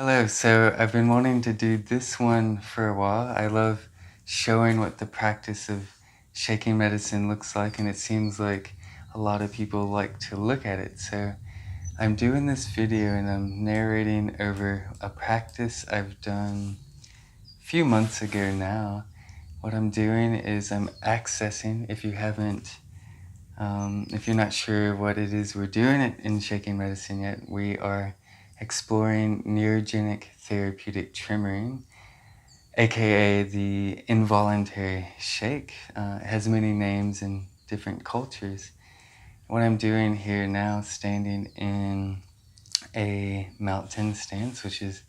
Hello, so I've been wanting to do this one for a while. I love showing what the practice of shaking medicine looks like, and it seems like a lot of people like to look at it. So I'm doing this video and I'm narrating over a practice I've done a few months ago now. What I'm doing is I'm accessing, if you're not sure what it is we're doing in shaking medicine yet, we are exploring neurogenic therapeutic tremoring, aka the involuntary shake. It has many names in different cultures. What I'm doing here now, standing in a mountain stance, which is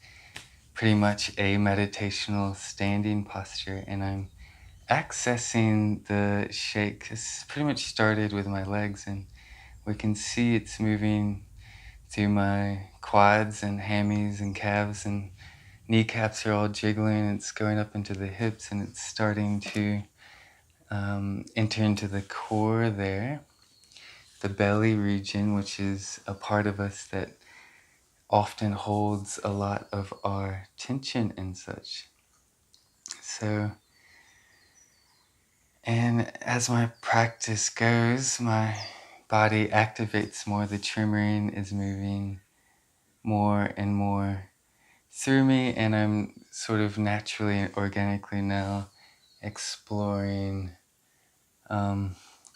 pretty much a meditational standing posture, and I'm accessing the shake. It's pretty much started with my legs, and we can see it's moving through my quads and hammies and calves, and kneecaps are all jiggling. It's going up into the hips, and it's starting to enter into the core there, the belly region, which is a part of us that often holds a lot of our tension and such. So, and as my practice goes, my body activates more. The tremoring is moving more and more through me, and I'm sort of naturally and organically now exploring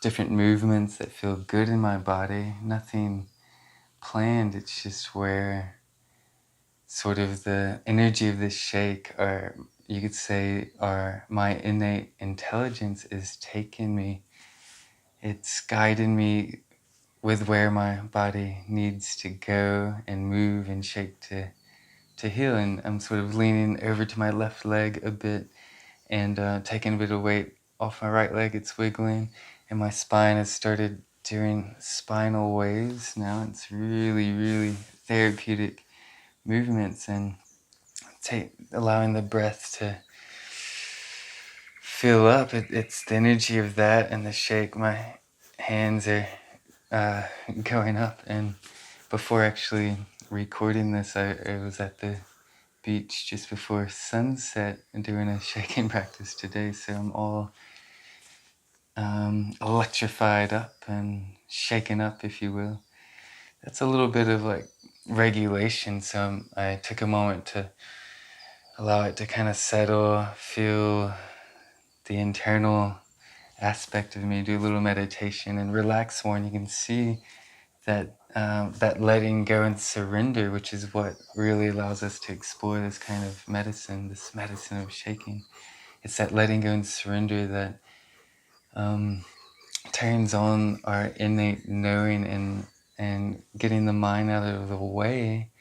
different movements that feel good in my body. Nothing planned, it's just where sort of the energy of this shake, or you could say, or my innate intelligence is taking me. It's guiding me with where my body needs to go and move and shake to heal. And I'm sort of leaning over to my left leg a bit and taking a bit of weight off my right leg. It's wiggling, and my spine has started doing spinal waves now. It's really, really therapeutic movements, and allowing the breath to fill up. It's the energy of that and the shake. My hands are going up, and before actually recording this, I was at the beach just before sunset and doing a shaking practice today, so I'm all electrified up and shaken up, if you will. That's a little bit of like regulation, so I took a moment to allow it to kind of settle, feel the internal aspect of me, do a little meditation and relax more. And you can see that that letting go and surrender, which is what really allows us to explore this kind of medicine, this medicine of shaking. It's that letting go and surrender that turns on our innate knowing, and getting the mind out of the way.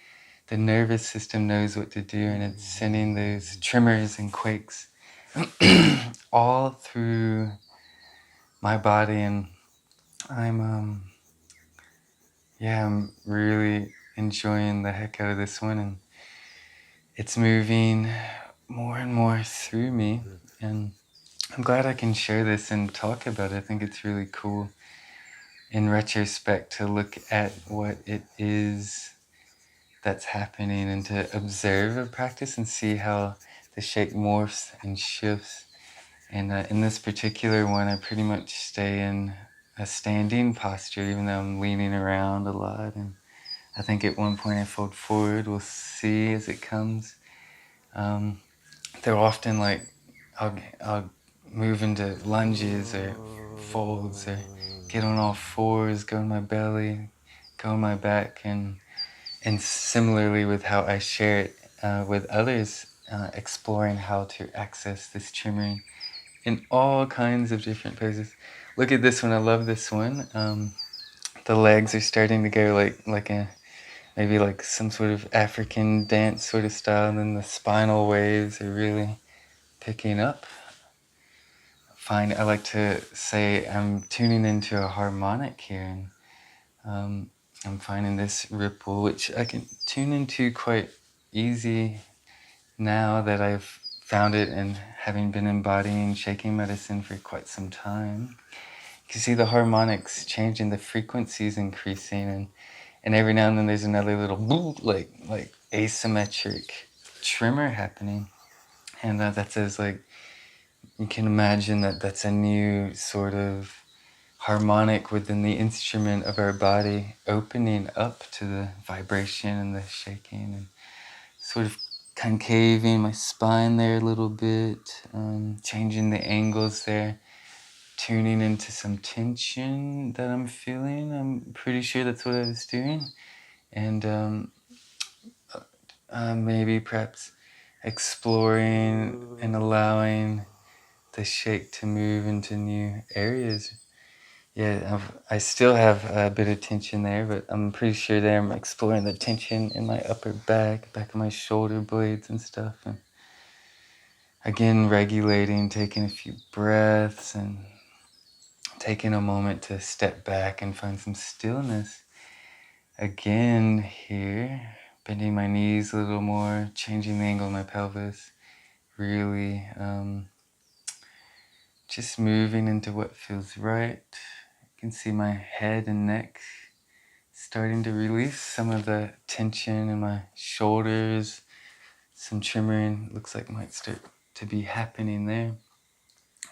The nervous system knows what to do, and it's sending those tremors and quakes all through my body. And I'm I'm really enjoying the heck out of this one, and it's moving more and more through me, and I'm glad I can share this and talk about it. I think it's really cool in retrospect to look at what it is that's happening and to observe a practice and see how the shake morphs and shifts. And in this particular one, I pretty much stay in a standing posture, even though I'm leaning around a lot. And I think at one point I fold forward. We'll see as it comes. They're often like, I'll move into lunges or folds, or get on all fours, go on my belly, go on my back, and similarly with how I share it with others, exploring how to access this tremoring in all kinds of different poses. Look at this one. I love this one. The legs are starting to go like a maybe like some sort of African dance sort of style, and then the spinal waves are really picking up. I like to say I'm tuning into a harmonic here, and I'm finding this ripple, which I can tune into quite easy now that I've found it, and having been embodying shaking medicine for quite some time. You can see the harmonics changing, the frequencies increasing, and every now and then there's another little boom, like asymmetric tremor happening. And that says, like, you can imagine that that's a new sort of harmonic within the instrument of our body, opening up to the vibration and the shaking, and sort of concaving my spine there a little bit, changing the angles there, tuning into some tension that I'm feeling. I'm pretty sure that's what I was doing. And maybe perhaps exploring and allowing the shake to move into new areas. Yeah, I still have a bit of tension there, but I'm pretty sure there I'm exploring the tension in my upper back of my shoulder blades and stuff. And again, regulating, taking a few breaths and taking a moment to step back and find some stillness. Again, here, bending my knees a little more, changing the angle of my pelvis, really just moving into what feels right. You can see my head and neck starting to release some of the tension in my shoulders. Some tremoring looks like might start to be happening there.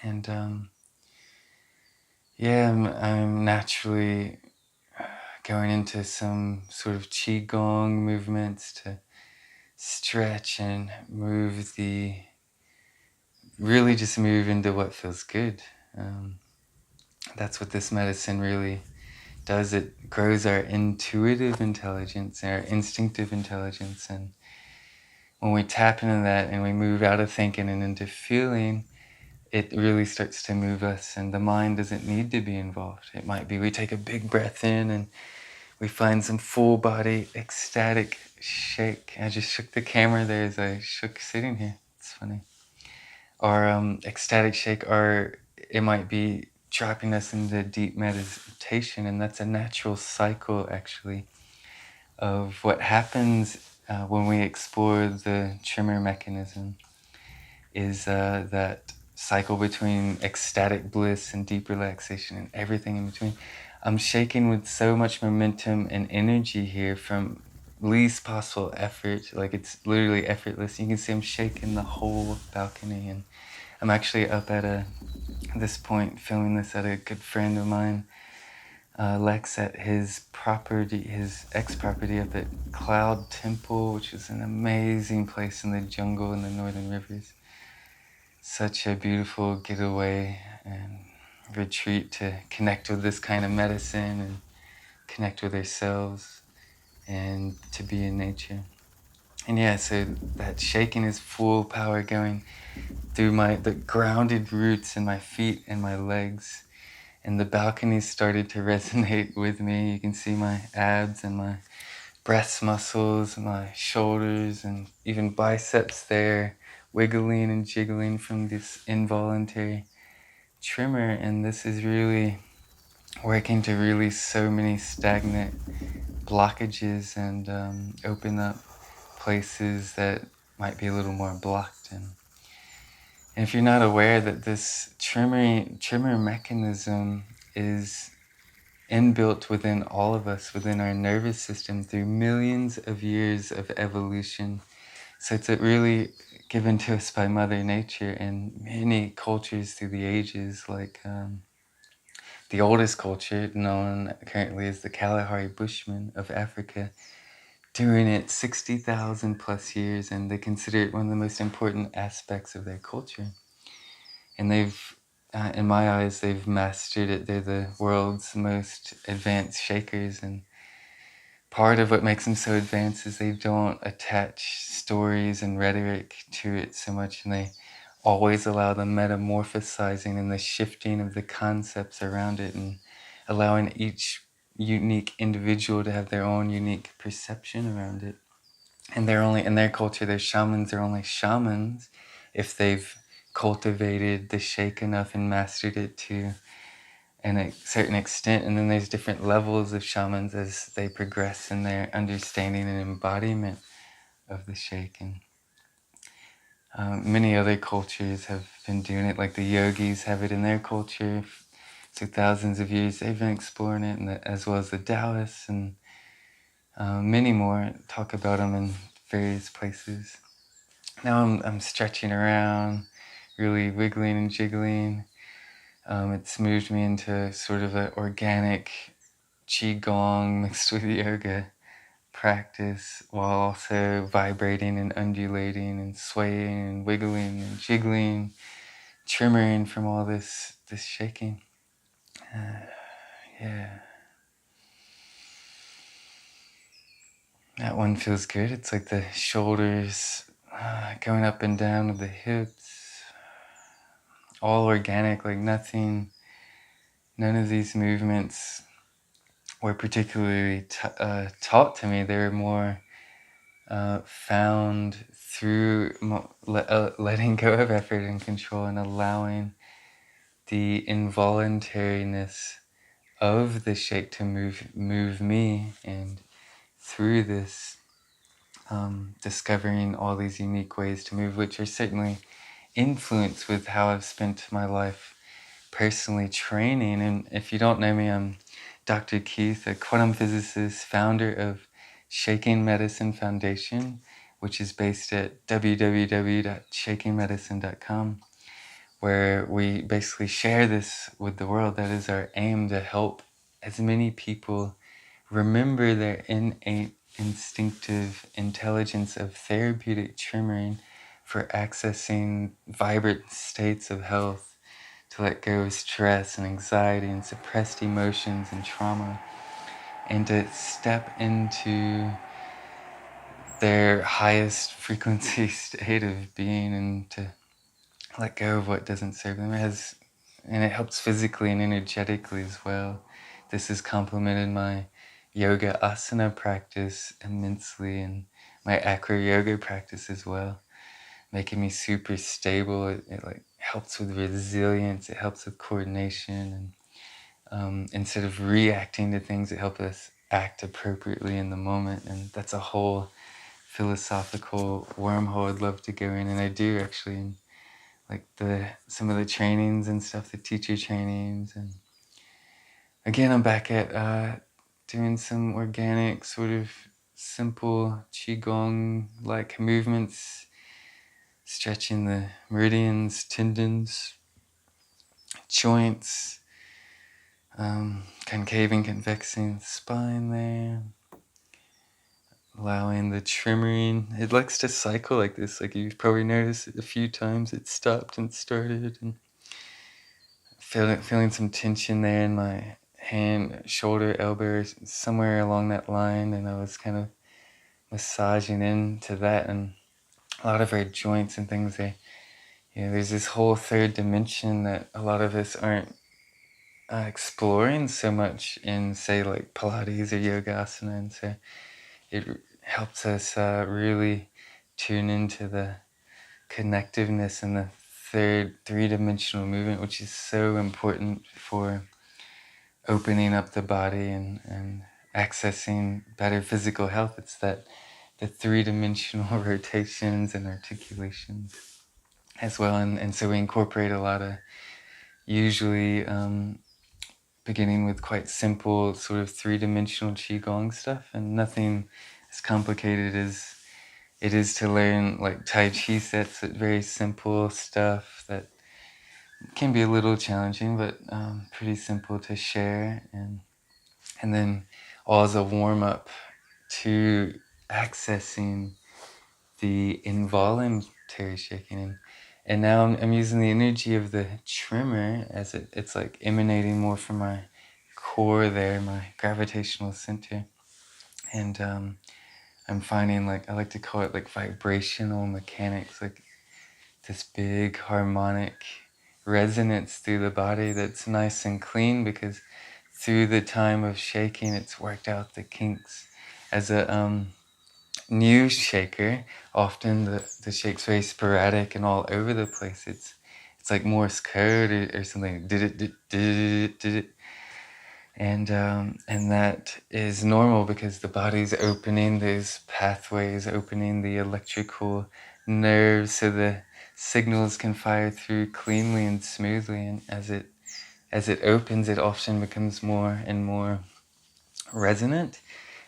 And yeah, I'm naturally going into some sort of Qi Gong movements to stretch and really just move into what feels good. That's what this medicine really does. It grows our intuitive intelligence, our instinctive intelligence. And when we tap into that and we move out of thinking and into feeling, it really starts to move us, and the mind doesn't need to be involved. It might be we take a big breath in and we find some full body ecstatic shake. I just shook the camera there as I shook sitting here. It's funny. Or ecstatic shake, or it might be dropping us into deep meditation, and that's a natural cycle actually of what happens when we explore the tremor mechanism. Is that cycle between ecstatic bliss and deep relaxation and everything in between. I'm shaking with so much momentum and energy here from least possible effort. Like, it's literally effortless. You can see I'm shaking the whole balcony, and I'm actually up at this point filming this at a good friend of mine, Lex, at his property, his ex-property up at Cloud Temple, which is an amazing place in the jungle in the Northern Rivers. Such a beautiful getaway and retreat to connect with this kind of medicine and connect with ourselves and to be in nature. And yeah, so that shaking is full power going through the grounded roots in my feet and my legs. And the balcony started to resonate with me. You can see my abs and my breast muscles, my shoulders, and even biceps there, wiggling and jiggling from this involuntary tremor. And this is really working to release so many stagnant blockages and open up places that might be a little more blocked. And if you're not aware that this tremor mechanism is inbuilt within all of us, within our nervous system through millions of years of evolution. So it's really given to us by Mother Nature and many cultures through the ages, like the oldest culture known currently as the Kalahari Bushmen of Africa, doing it 60,000 plus years, and they consider it one of the most important aspects of their culture. And they've, in my eyes, they've mastered it. They're the world's most advanced shakers, and part of what makes them so advanced is they don't attach stories and rhetoric to it so much, and they always allow the metamorphosizing and the shifting of the concepts around it, and allowing each unique individual to have their own unique perception around it. And they're only, in their culture, their shamans are only shamans if they've cultivated the shake enough and mastered it to a certain extent. And then there's different levels of shamans as they progress in their understanding and embodiment of the shake. And many other cultures have been doing it, like the yogis have it in their culture. So thousands of years they've been exploring it, and as well as the Taoists, and many more talk about them in various places. Now I'm stretching around, really wiggling and jiggling. It's moved me into sort of an organic Qi Gong mixed with yoga practice, while also vibrating and undulating and swaying and wiggling and jiggling, tremoring from all this shaking. Yeah. That one feels good. It's like the shoulders going up and down with the hips. All organic, like none of these movements were particularly taught to me. They were more found through letting go of effort and control and allowing the involuntariness of the shake to move me, and through this discovering all these unique ways to move, which are certainly influenced with how I've spent my life personally training. And if you don't know me, I'm Dr. Keith, a quantum physicist, founder of Shaking Medicine Foundation, which is based at www.shakingmedicine.com, where we basically share this with the world. That is our aim, to help as many people remember their innate instinctive intelligence of therapeutic tremoring for accessing vibrant states of health, to let go of stress and anxiety and suppressed emotions and trauma, and to step into their highest frequency state of being, and to let go of what doesn't serve them. And it helps physically and energetically as well. This has complemented my yoga asana practice immensely, and my acro yoga practice as well, making me super stable. It like helps with resilience. It helps with coordination, and instead of reacting to things, it helps us act appropriately in the moment. And that's a whole philosophical wormhole I'd love to go in, and I do actually. And like some of the trainings and stuff, the teacher trainings. And again, I'm back at doing some organic, sort of simple Qi Gong like movements, stretching the meridians, tendons, joints, concaving, convexing the spine there, allowing the tremoring. It likes to cycle like this, like you've probably noticed a few times. It stopped and started, and feeling some tension there in my hand, shoulder, elbow, somewhere along that line, and I was kind of massaging into that, and a lot of our joints and things. There's this whole third dimension that a lot of us aren't exploring so much in, say, like Pilates or yoga asana, and so it helps us really tune into the connectiveness and the third three-dimensional movement, which is so important for opening up the body and accessing better physical health. It's that the three-dimensional rotations and articulations as well. And so we incorporate a lot of, usually beginning with quite simple sort of three-dimensional Qigong stuff, and nothing as complicated as it is to learn like Tai Chi sets, very simple stuff that can be a little challenging, but pretty simple to share. And then all as a warm-up to accessing the involuntary shaking. And now I'm using the energy of the tremor as it's like emanating more from my core there, my gravitational center. And I'm finding, like, I like to call it like vibrational mechanics, like this big harmonic resonance through the body that's nice and clean, because through the time of shaking, it's worked out the kinks. As a new shaker, often the shake's very sporadic and all over the place. It's like Morse code or something. Did it. And that is normal, because the body's opening those pathways, opening the electrical nerves so the signals can fire through cleanly and smoothly. And as it opens, it often becomes more and more resonant.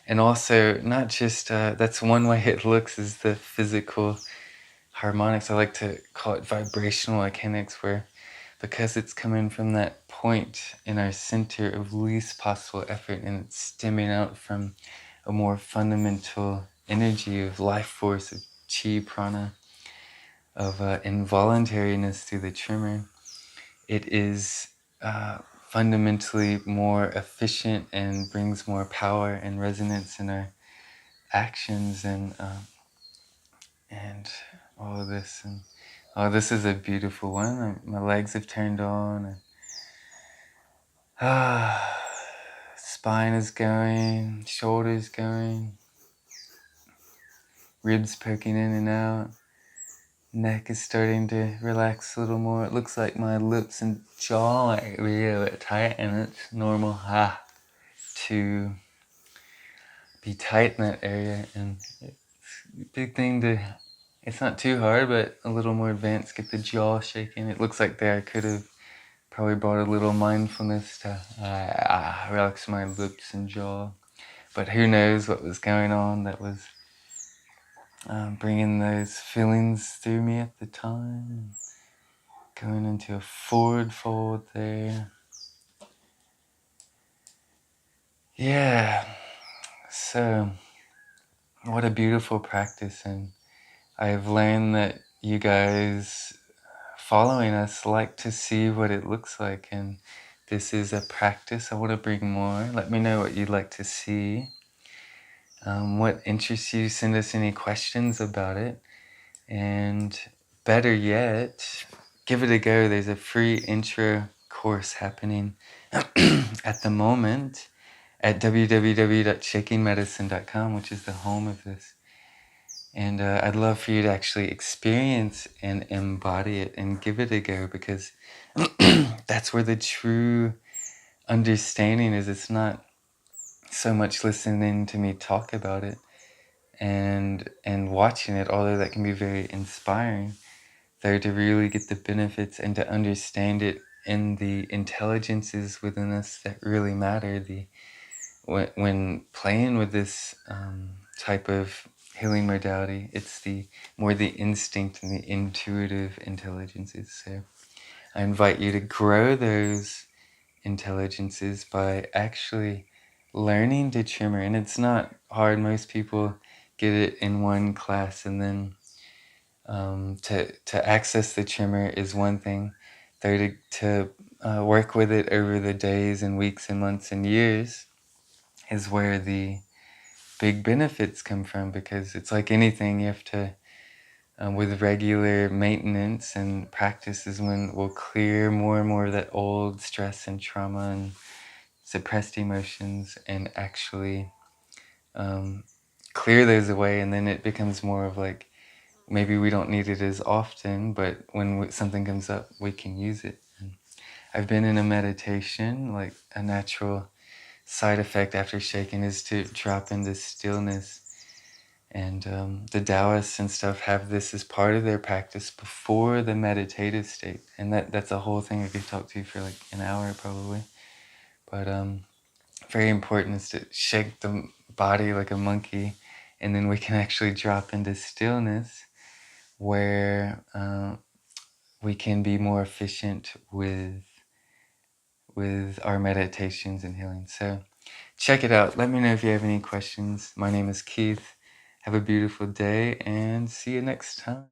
And also, not just, that's one way it looks, is the physical harmonics. I like to call it vibrational mechanics, where because it's coming from that point in our center of least possible effort, and it's stemming out from a more fundamental energy of life force, of Qi prana, of involuntariness through the tremor, it is fundamentally more efficient and brings more power and resonance in our actions, and all of this. And oh, this is a beautiful one. My legs have turned on. And, spine is going, shoulders going, ribs poking in and out. Neck is starting to relax a little more. It looks like my lips and jaw are really tight, and it's normal to be tight in that area. And it's a big thing to, it's not too hard, but a little more advanced, get the jaw shaking. It looks like there I could have probably brought a little mindfulness to relax my lips and jaw. But who knows what was going on that was bringing those feelings through me at the time. Going into a forward fold there. Yeah, so what a beautiful practice. And I've learned that you guys following us like to see what it looks like, and this is a practice I want to bring more. Let me know what you'd like to see, what interests you. Send us any questions about it, and better yet, give it a go. There's a free intro course happening at the moment at www.shakingmedicine.com, which is the home of this. And I'd love for you to actually experience and embody it and give it a go, because that's where the true understanding is. It's not so much listening to me talk about it and watching it, although that can be very inspiring, though to really get the benefits and to understand it in the intelligences within us that really matter. When playing with this type of healing modality, it's the more the instinct and the intuitive intelligences. So I invite you to grow those intelligences by actually learning to tremor. And it's not hard. Most people get it in one class, and then to access the tremor is one thing. Though to work with it over the days and weeks and months and years is where the big benefits come from, because it's like anything. You have to, with regular maintenance and practice, is when we'll clear more and more of that old stress and trauma and suppressed emotions, and actually clear those away. And then it becomes more of like, maybe we don't need it as often, but when something comes up, we can use it. And I've been in a meditation, like a natural side effect after shaking is to drop into stillness. And the Taoists and stuff have this as part of their practice before the meditative state. And that's a whole thing I could talk to you for like an hour probably. But very important is to shake the body like a monkey, and then we can actually drop into stillness, where we can be more efficient with our meditations and healing. So check it out. Let me know if you have any questions. My name is Keith. Have a beautiful day, and see you next time.